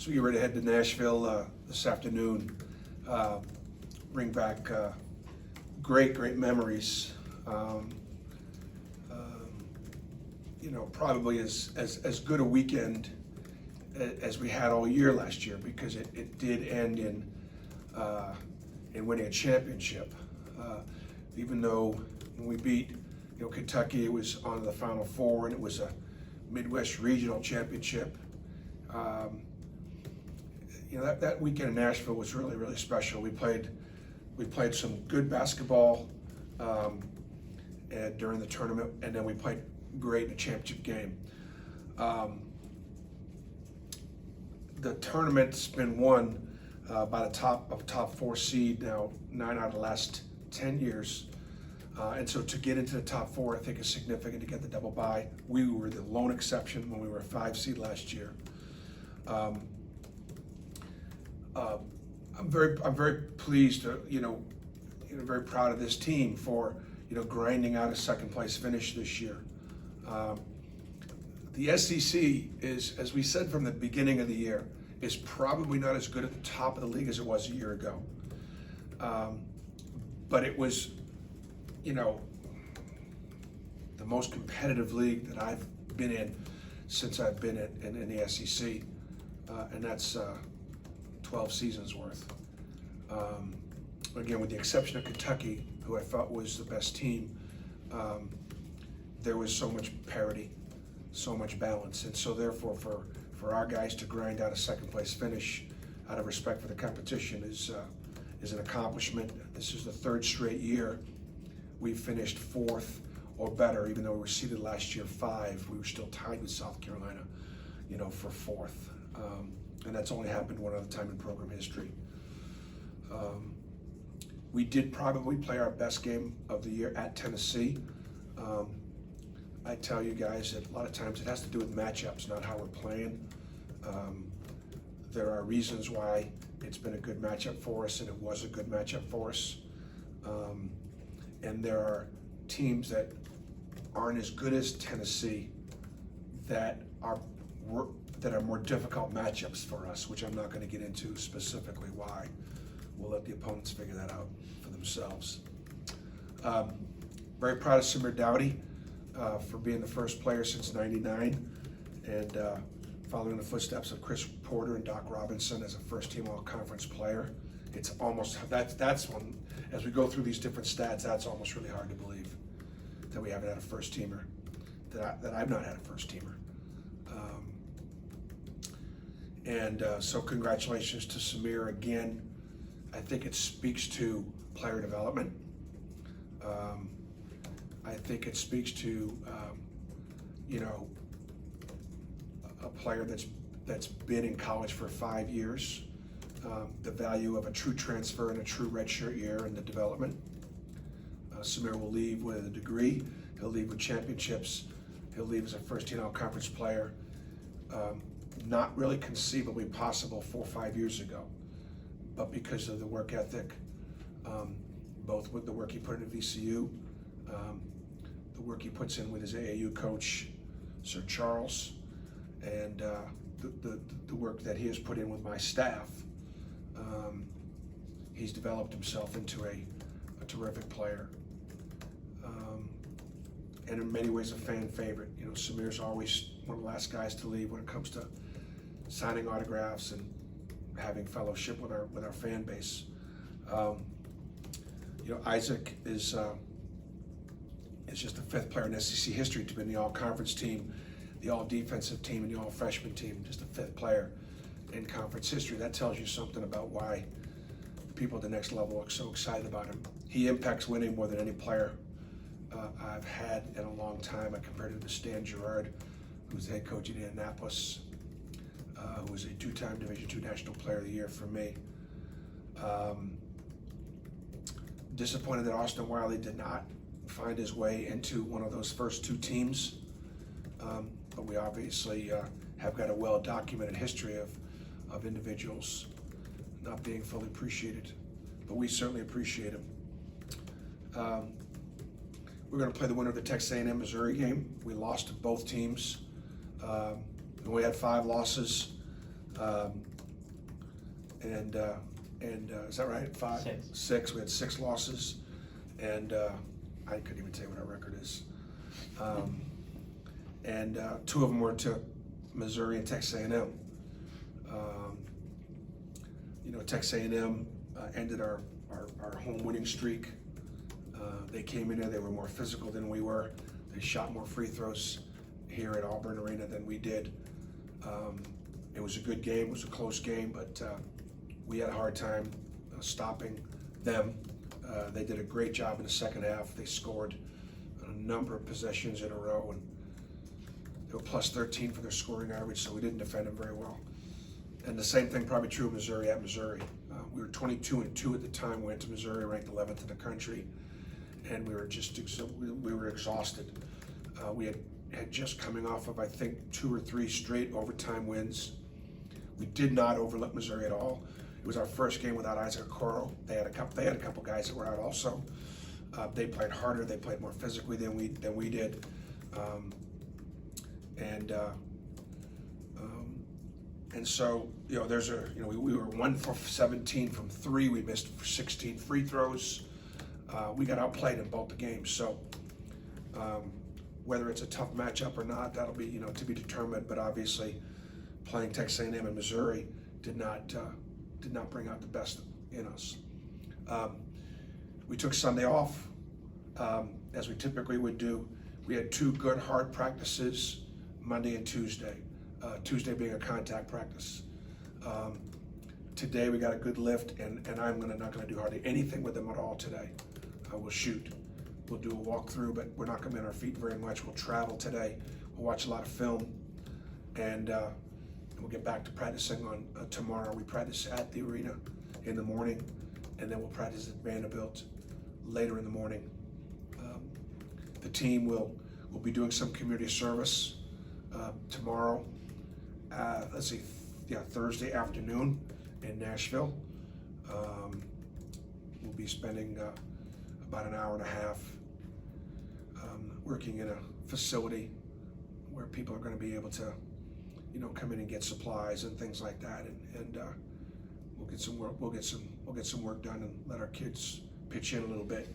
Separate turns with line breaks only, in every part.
So we get ready to head to Nashville this afternoon. Bring back great memories. Probably as good a weekend as we had all year last year, because it did end in winning a championship. Even though when we beat Kentucky, it was on to the Final Four, and it was a Midwest Regional Championship. That weekend in Nashville was really special. We played some good basketball during the tournament, and then we played great in a championship game. The tournament's been won by the top four seed now 9 out of the last 10 years. And so to get into the top four, I think is significant to get the double bye. We were the lone exception when we were a 5 seed last year. I'm very pleased to, very proud of this team for, grinding out a second place finish this year. The SEC is, as we said from the beginning of the year, is probably not as good at the top of the league as it was a year ago. But it was, the most competitive league that I've been in since I've been in the SEC, and that's 12 seasons worth. Again, with the exception of Kentucky, who I thought was the best team, there was so much parity, so much balance, and so therefore for our guys to grind out a second place finish out of respect for the competition is an accomplishment. This is the 3rd straight year we finished 4th or better, even though we were seeded last year 5. We were still tied with South Carolina, for 4th. And that's only happened one other time in program history. We did probably play our best game of the year at Tennessee. I tell you guys that a lot of times it has to do with matchups, not how we're playing. There are reasons why it's been a good matchup for us, and it was a good matchup for us. And there are teams that aren't as good as Tennessee that are more difficult matchups for us, which I'm not going to get into specifically why. We'll let the opponents figure that out for themselves. Very proud of Samir Dowdy for being the first player since '99, and following the footsteps of Chris Porter and Doc Robinson as a first-team All-Conference player. It's almost, that's one, as we go through these different stats, that's almost really hard to believe that we haven't had a first-teamer, that I've not had a first-teamer. So congratulations to Samir again. I think it speaks to player development. I think it speaks to a player that's been in college for 5 years. The value of a true transfer and a true redshirt year in the development. Samir will leave with a degree. He'll leave with championships. He'll leave as a first-team All-Conference player. Not really conceivably possible 4 or 5 years ago, but because of the work ethic, both with the work he put into VCU, the work he puts in with his AAU coach, Sir Charles, and the work that he has put in with my staff, he's developed himself into a terrific player, and in many ways a fan favorite. Samir's always one of the last guys to leave when it comes to signing autographs and having fellowship with our fan base. Isaac is just the 5th player in SEC history to be in the All-Conference team, the All-Defensive team, and the All-Freshman team. Just the 5th player in conference history. That tells you something about why the people at the next level are so excited about him. He impacts winning more than any player I've had in a long time. I compared him to Stan Gerard, who's the head coach at Indianapolis, who was a 2-time Division II National Player of the Year for me. Disappointed that Austin Wiley did not find his way into one of those first 2 teams, but we obviously have got a well-documented history of individuals not being fully appreciated, but we certainly appreciate him. We're going to play the winner of the Texas A&M Missouri game. We lost to both teams. We had 5 losses. and is that right? Five? Six. We had 6 losses, and I couldn't even tell you what our record is. And 2 of them were to Missouri and Texas A&M. Texas A&M ended our home winning streak. They came in there, they were more physical than we were. They shot more free throws here at Auburn Arena than we did. It was a good game, it was a close game, but we had a hard time stopping them. They did a great job in the second half. They scored a number of possessions in a row, and they were plus 13 for their scoring average, so we didn't defend them very well. And the same thing probably true of Missouri at Missouri. We were 22-2 at the time. We went to Missouri, ranked 11th in the country, and we were exhausted. We had just coming off of, I think, 2 or 3 straight overtime wins. We did not overlook Missouri at all. It was our first game without Isaac Okoro. They had a couple guys that were out also. They played harder. They played more physically than we did. And so, we were 1 for 17 from 3. We missed 16 free throws. We got outplayed in both the games. So whether it's a tough matchup or not, that'll be, to be determined. But obviously, playing Texas A&M and Missouri did not bring out the best in us. We took Sunday off, as we typically would do. We had 2 good hard practices, Monday and Tuesday. Tuesday being a contact practice. Today we got a good lift, and I'm not going to do hardly anything with them at all today. We'll shoot. We'll do a walkthrough, but we're not going to be on our feet very much. We'll travel today. We'll watch a lot of film, and we'll get back to practicing on tomorrow. We practice at the arena in the morning, and then we'll practice at Vanderbilt later in the morning. The team will be doing some community service tomorrow. Thursday afternoon in Nashville. We'll be spending about an hour and a half working in a facility where people are going to be able to, come in and get supplies and things like that, and we'll get some work. We'll get some work done and let our kids pitch in a little bit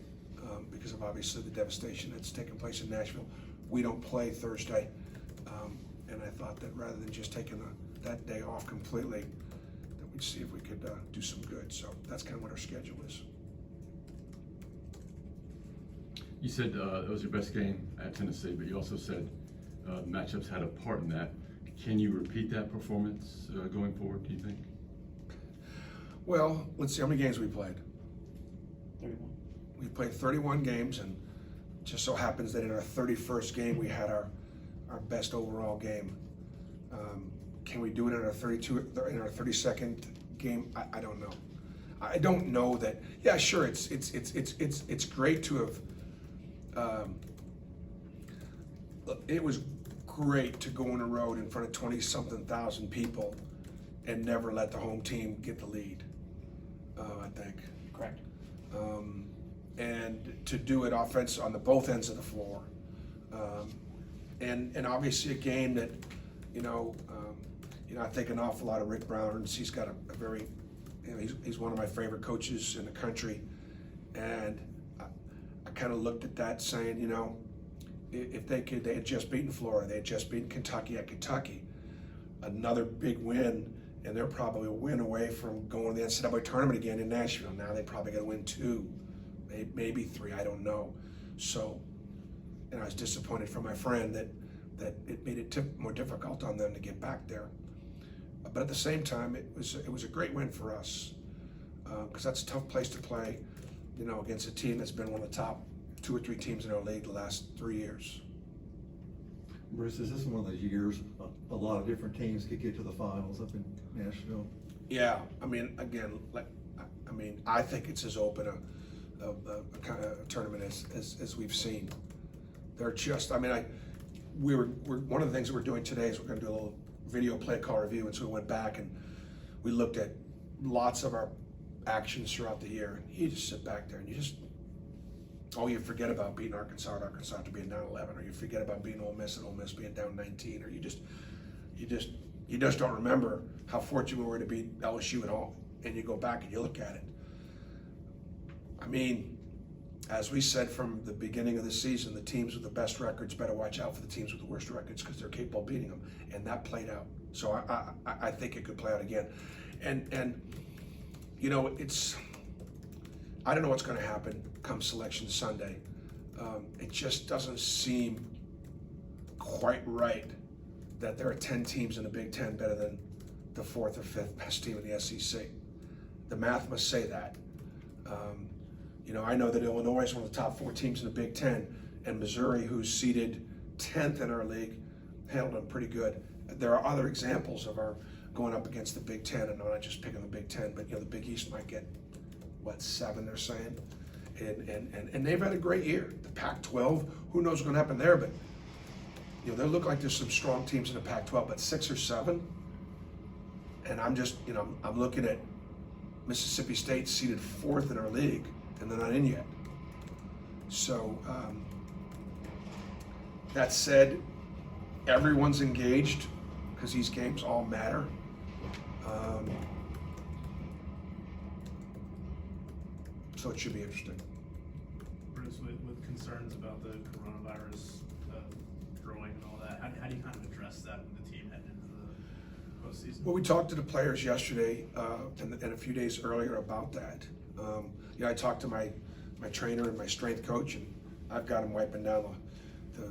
because of obviously the devastation that's taken place in Nashville. We don't play Thursday, and I thought that rather than just taking that day off completely, that we'd see if we could do some good. So that's kind of what our schedule is.
You said it was your best game at Tennessee, but you also said matchups had a part in that. Can you repeat that performance going forward, do you think?
Well, let's see how many games we played.
31.
We played 31 games, and just so happens that in our 31st game we had our best overall game. Can we do it in our 32nd game? I don't know. I don't know that. Yeah, sure. It's great to have. It was great to go on the road in front of 20-something thousand people and never let the home team get the lead. I think.
Correct.
And to do it offense on both ends of the floor, and obviously a game that, I think an awful lot of Rick Brown. He's got a very, he's one of my favorite coaches in the country, and I kind of looked at that saying, if they had just beaten Florida, they had just beaten Kentucky at Kentucky, another big win, and they're probably a win away from going to the NCAA tournament again in Nashville. Now they probably got to win 2, maybe 3, I don't know. So, I was disappointed for my friend that it made it more difficult on them to get back there. But at the same time, it was a great win for us because that's a tough place to play, against a team that's been one of the top 2 or 3 teams in our league the last 3 years.
Bruce, is this one of those years a lot of different teams could get to the finals up in Nashville?
Yeah, I think it's as open a kind of tournament as we've seen. They're just, we're one of the things that we're doing today is we're going to do a little video play call review, and so we went back and we looked at lots of our actions throughout the year. And you just sit back there and you forget about beating Arkansas to being down 11, or you forget about beating Ole Miss and Ole Miss being down 19, or you just don't remember how fortunate we were to beat LSU at home. and you go back and you look at it. I mean, as we said from the beginning of the season, the teams with the best records better watch out for the teams with the worst records because they're capable of beating them, and that played out. So I think it could play out again, and you know, I don't know what's going to happen come Selection Sunday. It just doesn't seem quite right that there are 10 teams in the Big Ten better than the 4th or 5th best team in the SEC. The math must say that. You know, I know that Illinois is one of the top 4 teams in the Big Ten, and Missouri, who's seeded 10th in our league, handled them pretty good. There are other examples of our going up against the Big Ten, and I'm not just picking the Big Ten, but you know, the Big East might get, what, 7 they're saying? And they've had a great year. The Pac-12, who knows what's going to happen there, but you know, they look like there's some strong teams in the Pac-12, but 6 or 7, and I'm just, you know, I'm looking at Mississippi State seeded 4th in our league, and they're not in yet. So that said, everyone's engaged because these games all matter. So it should be interesting.
Bruce, with concerns about the coronavirus growing and all that, how do you kind of address that with the team heading into the postseason?
Well, we talked to the players yesterday and a few days earlier about that. You know, I talked to my trainer and my strength coach, and I've got them wiping down the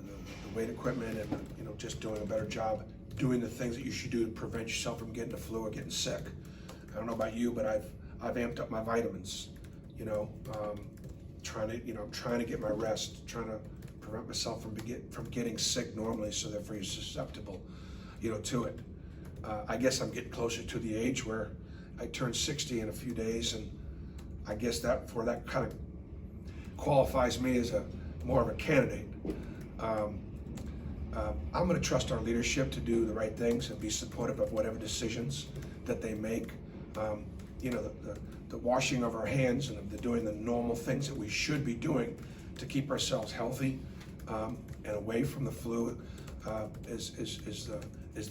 weight equipment and you know, just doing a better job doing the things that you should do to prevent yourself from getting the flu or getting sick. I don't know about you, but I've amped up my vitamins. You know, I'm trying to get my rest, trying to prevent myself from getting sick normally, so therefore you're susceptible, you know, to it. I guess I'm getting closer to the age where I turn 60 in a few days, and I guess that kind of qualifies me as more of a candidate. I'm going to trust our leadership to do the right things and be supportive of whatever decisions that they make. You know, the washing of our hands and the doing the normal things that we should be doing to keep ourselves healthy and away from the flu is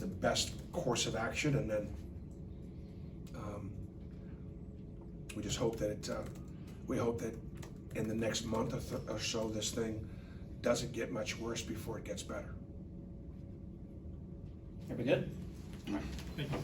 the best course of action. And then we just hope that we hope that in the next month or so this thing doesn't get much worse before it gets better.
Are we good? All right. Thank you.